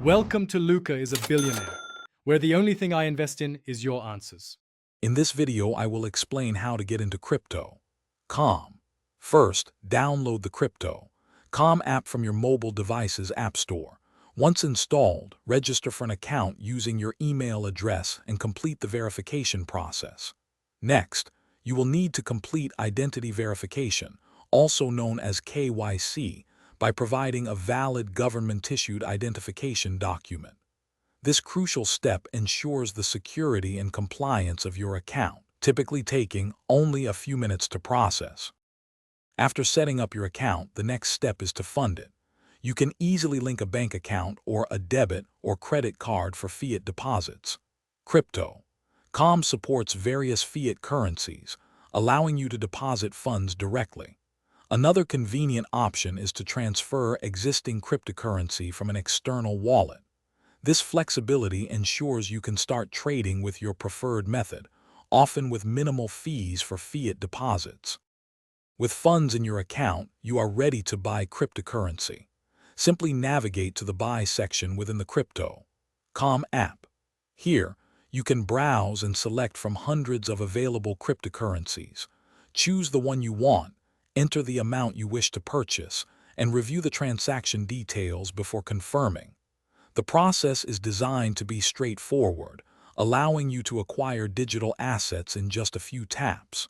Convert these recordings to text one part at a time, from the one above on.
Welcome to Luca is a Billionaire, where the only thing I invest in is your answers. In this video, I will explain how to get into crypto. Calm. First, download the Crypto. Calm app from your mobile device's app store. Once installed, register for an account using your email address and complete the verification process. Next, you will need to complete identity verification, also known as KYC, by providing a valid government-issued identification document. This crucial step ensures the security and compliance of your account, typically taking only a few minutes to process. After setting up your account, the next step is to fund it. You can easily link a bank account or a debit or credit card for fiat deposits. Crypto. Calm supports various fiat currencies, allowing you to deposit funds directly. Another convenient option is to transfer existing cryptocurrency from an external wallet. This flexibility ensures you can start trading with your preferred method, often with minimal fees for fiat deposits. With funds in your account, you are ready to buy cryptocurrency. Simply navigate to the Buy section within the Crypto.com app. Here, you can browse and select from hundreds of available cryptocurrencies. Choose the one you want, enter the amount you wish to purchase, and review the transaction details before confirming. The process is designed to be straightforward, allowing you to acquire digital assets in just a few taps.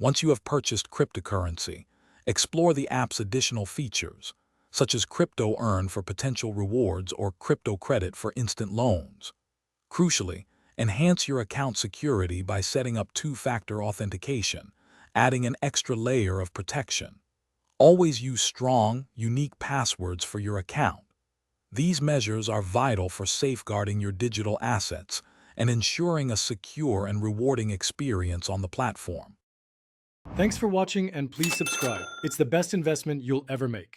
Once you have purchased cryptocurrency, explore the app's additional features, such as crypto earn for potential rewards or crypto credit for instant loans. Crucially, enhance your account security by setting up two-factor authentication, adding an extra layer of protection. Always use strong, unique passwords for your account. These measures are vital for safeguarding your digital assets and ensuring a secure and rewarding experience on the platform. Thanks for watching and please subscribe. It's the best investment you'll ever make.